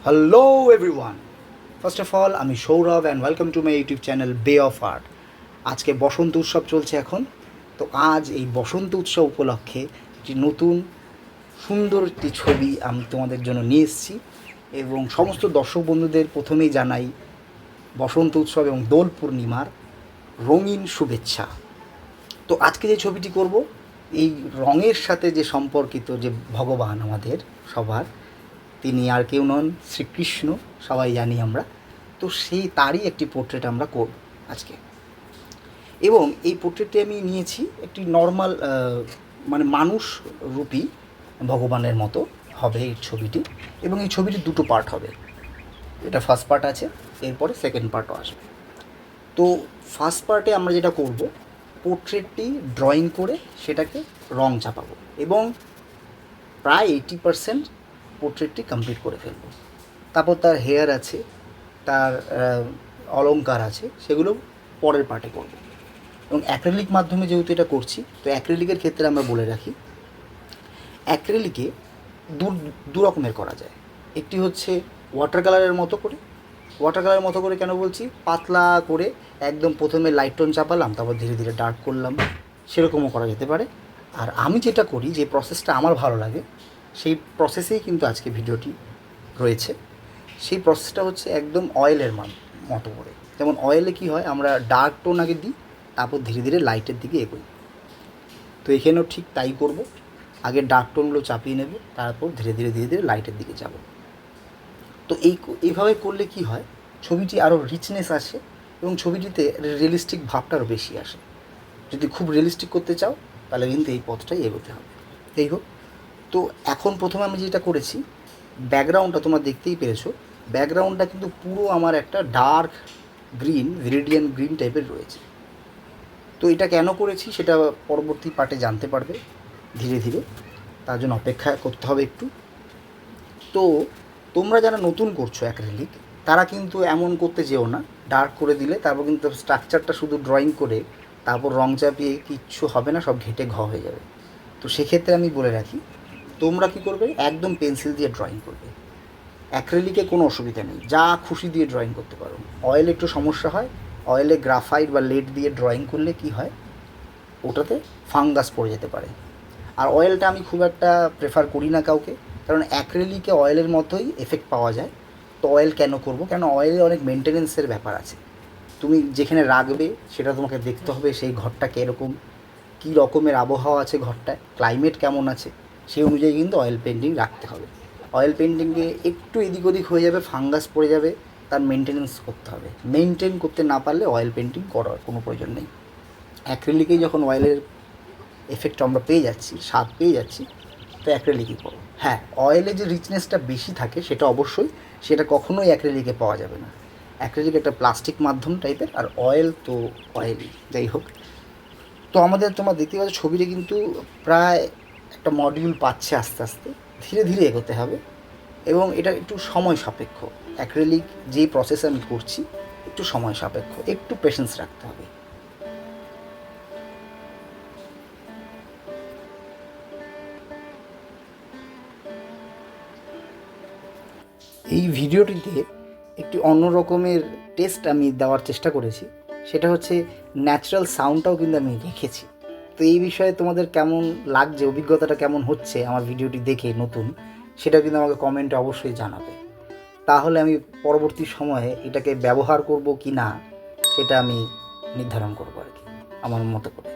Hello everyone, first of all আমি Sourav and welcome to my YouTube channel bay of art. আজকে বসন্ত উৎসব চলছে এখন, তো আজ এই বসন্ত উৎসব উপলক্ষে একটি নতুন সুন্দর একটি ছবি আমি তোমাদের জন্য নিয়ে এসেছি এবং সমস্ত দর্শক বন্ধুদের প্রথমেই জানাই বসন্ত উৎসব এবং দোল পূর্ণিমার রঙিন শুভেচ্ছা। তো আজকে যে ছবিটি করব, এই রঙের সাথে যে সম্পর্কিত যে ভগবান আমাদের সবার, তিনি আর কেউ নন, শ্রীকৃষ্ণ, সবাই জানি আমরা। তো সেই তারই একটি পোর্ট্রেট আমরা করব আজকে। এবং এই পোর্ট্রেটটি আমি নিয়েছি একটি নর্মাল মানে মানুষ রূপী ভগবানের মতো হবে এই ছবিটি। এবং এই ছবিটি দুটো পার্ট হবে, এটা ফার্স্ট পার্ট আছে, এরপরে সেকেন্ড পার্টও আসবে। তো ফার্স্ট পার্টে আমরা যেটা করব, পোর্ট্রেটটি ড্রয়িং করে সেটাকে রং চাপাবো এবং প্রায় 80% পোর্ট্রেটটি কমপ্লিট করে ফেলব। তারপর তার হেয়ার আছে, তার অলংকার আছে, সেগুলো পরের পার্টে করব। এবং অ্যাক্রিলিক মাধ্যমে যেহেতু এটা করছি, তো অ্যাক্রিলিকের ক্ষেত্রে আমরা বলে রাখি, অ্যাক্রিলিকে দু রকমের করা যায়। একটি হচ্ছে ওয়াটার কালারের মতো করে। ওয়াটার কালারের মতো করে কেন বলছি, পাতলা করে একদম প্রথমে লাইট টোন চাপালাম, তারপর ধীরে ধীরে ডার্ক করলাম, সেরকমও করা যেতে পারে। আর আমি যেটা করি, যে প্রসেসটা আমার ভালো লাগে, সেই প্রসেসেই কিন্তু আজকে ভিডিওটি রয়েছে। সেই প্রসেসটা হচ্ছে একদম অয়েলের মতো করে। যেমন অয়েলে কী হয়, আমরা ডার্ক টোন আগে দিই, তারপর ধীরে ধীরে লাইটের দিকে এগোই। তো এখানেও ঠিক তাই করব, আগে ডার্ক টোনগুলো চাপিয়ে নেব, তারপর ধীরে ধীরে ধীরে ধীরে লাইটের দিকে যাব। তো এইভাবে করলে কি হয়, ছবিটি আরও রিচনেস আসে এবং ছবিটিতে রিয়েলিস্টিক ভাবটা আরও বেশি আসে। যদি খুব রিয়েলিস্টিক করতে চাও, তাহলে কিন্তু এই পথটাই এগোতে হবে। এই হোক, তো এখন প্রথমে আমি যেটা করেছি, ব্যাকগ্রাউন্ডটা তোমরা দেখতেই পেরেছো, ব্যাকগ্রাউন্ডটা কিন্তু পুরো আমার একটা ডার্ক গ্রিন, ভিরিডিয়ান গ্রিন টাইপের রয়েছে। তো এটা কেন করেছি সেটা পরবর্তী পার্টে জানতে পারবে ধীরে ধীরে, তার জন্য অপেক্ষা করতে হবে একটু। তো তোমরা যারা নতুন করছো অ্যাক্রিলিক, তারা কিন্তু এমন করতে যেও না, ডার্ক করে দিলে তারপর কিন্তু স্ট্রাকচারটা শুধু ড্রয়িং করে তারপর রং চাপিয়ে কিচ্ছু হবে না, সব ঘেটে হয়ে যাবে। তো সেক্ষেত্রে আমি বলে রাখি, তোমরা কী করবে, একদম পেন্সিল দিয়ে ড্রয়িং করবে। অ্যাক্রিলিকে কোনো অসুবিধা নেই, যা খুশি দিয়ে ড্রয়িং করতে পারো। অয়েলে একটু সমস্যা হয়, অয়েলে গ্রাফাইট বা লেড দিয়ে ড্রয়িং করলে কি হয়, ওটাতে ফাঙ্গাস পড়ে যেতে পারে। আর অয়েলটা আমি খুব একটা প্রেফার করি না কাউকে, কারণ অ্যাক্রিলিকে অয়েলের মতোই এফেক্ট পাওয়া যায়। তো অয়েল কেন করব, কেন অয়েলে অনেক মেনটেনেন্সের ব্যাপার আছে। তুমি যেখানে রাখবে সেটা তোমাকে দেখতে হবে, সেই ঘরটা কীরকম, কী রকমের আবহাওয়া আছে ঘরটায়, ক্লাইমেট কেমন আছে, সেই অনুযায়ী কিন্তু অয়েল পেন্টিং রাখতে হবে। অয়েল পেন্টিংয়ে একটু এদিক ওদিক হয়ে যাবে, ফাঙ্গাস পড়ে যাবে, তার মেনটেনেন্স করতে হবে। মেনটেন করতে না পারলে অয়েল পেন্টিং করার কোনো প্রয়োজন নেই। অ্যাক্রিলিকেই যখন অয়েলের এফেক্ট আমরা পেয়ে যাচ্ছি, স্বাদ পেয়ে যাচ্ছি, তো অ্যাক্রিলিকই করো। হ্যাঁ, অয়েলে যে রিচনেসটা বেশি থাকে সেটা অবশ্যই, সেটা কখনোই অ্যাক্রিলিকে পাওয়া যাবে না। অ্যাক্রিলিক একটা প্লাস্টিক মাধ্যম টাইপের, আর অয়েল তো অয়েলই। যাই হোক, তো আমাদের তোমরা দেখতে পাচ্ছ ছবিটা কিন্তু প্রায় একটা মডিউল পাচ্ছে, আস্তে আস্তে ধীরে ধীরে এগোতে হবে এবং এটা একটু সময় সাপেক্ষ। অ্যাক্রিলিক যেই প্রসেস আমি করছি, একটু সময় সাপেক্ষ, একটু পেশেন্স রাখতে হবে। এই ভিডিওটিতে একটি অন্য রকমের টেস্ট আমি দেওয়ার চেষ্টা করেছি, সেটা হচ্ছে ন্যাচারাল সাউন্ডটাও কিন্তু আমি রেখেছি। তো এই বিষয়ে তোমাদের কেমন লাগছে, অভিজ্ঞতাটা কেমন হচ্ছে আমার ভিডিওটি দেখে নতুন, সেটা কিন্তু আমাকে কমেন্টে অবশ্যই জানাবে। তাহলে আমি পরবর্তী সময়ে এটাকে ব্যবহার করব কি না, সেটা আমি নির্ধারণ করবো আর কি, আমার মতো করে।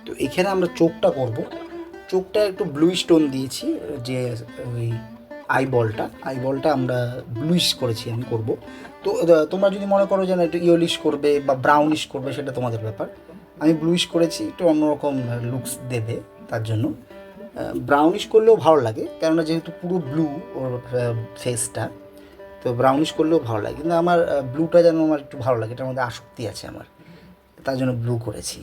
তো এখানে আমরা চোখটা করব। চোখটা একটু ব্লুইশ টোন দিয়েছি, যে ওই আইবলটা আমরা ব্লুইশ করেছি, আমি করব। তো তোমরা যদি মনে করো যে না একটু ইয়েলিশ করবে বা ব্রাউনিশ করবে, সেটা তোমাদের ব্যাপার। আমি ব্লুইশ করেছি, একটু অন্যরকম লুকস দেবে তার জন্য। ব্রাউনিশ করলেও ভালো লাগে, কেননা যেহেতু পুরো ব্লু ওর ফেসটা, তো ব্রাউনিশ করলেও ভালো লাগে। কিন্তু আমার ব্লুটা যেন আমার একটু ভালো লাগে, এটার মধ্যে আসক্তি আছে আমার, তার জন্য ব্লু করেছি।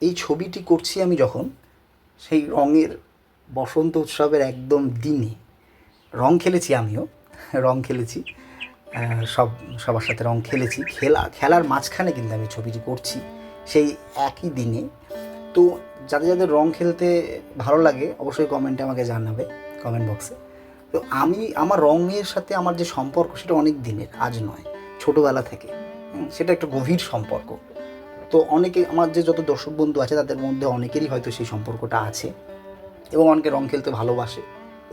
এই ছবিটি করছি আমি যখন, সেই রঙের বসন্ত উৎসবের একদম দিনে রং খেলেছি আমিও, রং খেলেছি, সব সবার সাথে রং খেলেছি। খেলার মাঝখানে কিন্তু আমি ছবিটি করছি সেই একই দিনে। তো যাদের যাদের রং খেলতে ভালো লাগে অবশ্যই কমেন্টে আমাকে জানাবে, কমেন্ট বক্সে। তো আমার রঙের সাথে আমার যে সম্পর্ক, সেটা অনেক দিনের, আজ নয়, ছোটোবেলা থেকে। সেটা একটা গভীর সম্পর্ক। তো অনেকে, আমার যে যত দর্শক বন্ধু আছে তাদের মধ্যে অনেকেরই হয়তো সেই সম্পর্কটা আছে, এবং অনেকে রং খেলতে ভালোবাসে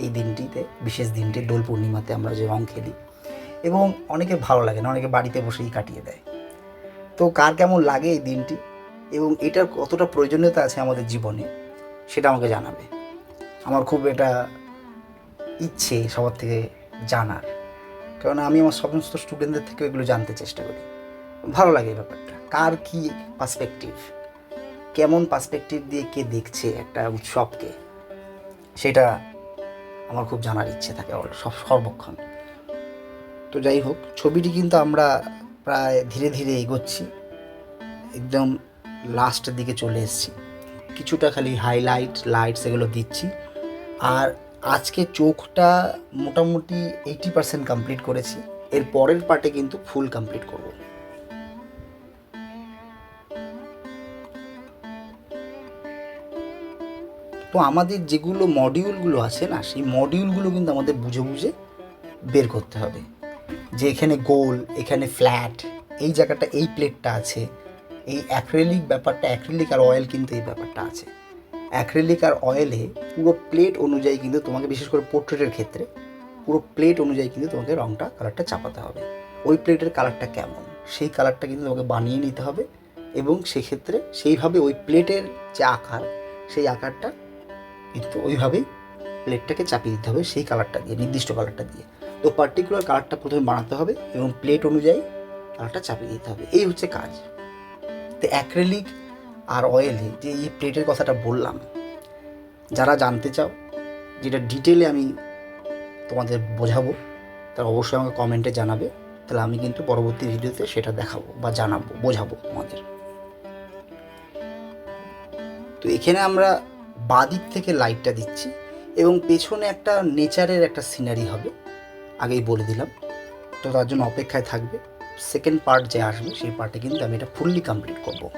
এই দিনটিতে, বিশেষ দিনটি দোল পূর্ণিমাতে আমরা যে রং খেলি। এবং অনেকে ভালো লাগে না, অনেকে বাড়িতে বসেই কাটিয়ে দেয়। তো কার কেমন লাগে এই দিনটি এবং এটার কতটা প্রয়োজনীয়তা আছে আমাদের জীবনে, সেটা আমাকে জানাবে। আমার খুব এটা ইচ্ছে সবার থেকে জানার, কারণ আমি আমার সমস্ত স্টুডেন্টদের থেকে এগুলো জানতে চেষ্টা করি। ভালো লাগে এই ব্যাপারটা, কার কী পার্সপেক্টিভ, কেমন পার্সপেক্টিভ দিয়ে কে দেখছে একটা উৎসবকে, সেটা আমার খুব জানার ইচ্ছে থাকে সর্বক্ষণ। তো যাই হোক, ছবিটি কিন্তু আমরা প্রায় ধীরে ধীরে এগোচ্ছি, একদম লাস্টের দিকে চলে এসেছি। কিছুটা খালি লাইটস এগুলো দিচ্ছি। আর আজকে চোখটা মোটামুটি 80% কমপ্লিট করেছি, এর পরের পার্টে কিন্তু ফুল কমপ্লিট করব। তো আমাদের যেগুলো মডিউলগুলো আছে না, সেই মডিউলগুলো কিন্তু আমাদের বুঝে বুঝে বের করতে হবে, যে এখানে গোল, এখানে ফ্ল্যাট, এই জায়গাটা এই প্লেটটা আছে, এই অ্যাক্রেলিক ব্যাপারটা, অ্যাক্রেলিক আর অয়েল কিন্তু এই ব্যাপারটা আছে। অ্যাক্রেলিক আর অয়েলে পুরো প্লেট অনুযায়ী কিন্তু তোমাকে, বিশেষ করে পোর্ট্রেটের ক্ষেত্রে পুরো প্লেট অনুযায়ী কিন্তু তোমাকে রঙটা, কালারটা চাপাতে হবে। ওই প্লেটের কালারটা কেমন, সেই কালারটা কিন্তু তোমাকে বানিয়ে নিতে হবে, এবং সেক্ষেত্রে সেইভাবে ওই প্লেটের যে আকার, সেই আকারটা কিন্তু ওইভাবেই প্লেটটাকে চাপিয়ে দিতে হবে, সেই কালারটা দিয়ে, নির্দিষ্ট কালারটা দিয়ে। তো পার্টিকুলার কালারটা প্রথমে বানাতে হবে এবং প্লেট অনুযায়ী কালারটা চাপিয়ে দিতে হবে, এই হচ্ছে কাজ। তো অ্যাক্রেলিক আর অয়েলে যে এই প্লেটের কথাটা বললাম, যারা জানতে চাও, যেটা ডিটেলে আমি তোমাদের বোঝাবো, তারা অবশ্যই আমাকে কমেন্টে জানাবে, তাহলে আমি কিন্তু পরবর্তী ভিডিওতে সেটা দেখাবো বা জানাবো, বোঝাবো তোমাদের। তো এখানে আমরা বাদিক থেকে লাইটটা দিচ্ছি, এবং পেছনে একটা নেচারের একটা সিনারি হবে, আগেই বলে দিলাম। তো তার জন্য অপেক্ষায় থাকবে, সেকেন্ড পার্ট যে আসবে সেই পার্টে কিন্তু আমি এটা ফুললি কমপ্লিট করবো।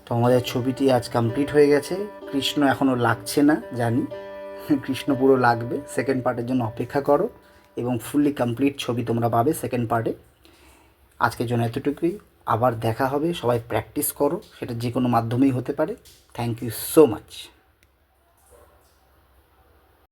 তো আমাদের ছবিটি আজ কমপ্লিট হয়ে গেছে। কৃষ্ণ এখনও লাগছে না জানি, কৃষ্ণ পুরো লাগবে। সেকেন্ড পার্টের জন্য অপেক্ষা করো এবং ফুললি কমপ্লিট ছবি তোমরা পাবে সেকেন্ড পার্টে। আজকের জন্য এতটুকুই, আবার দেখা হবে। সবাই প্র্যাকটিস করো, সেটা যে কোনো মাধ্যমেই হতে পারে। Thank you so much.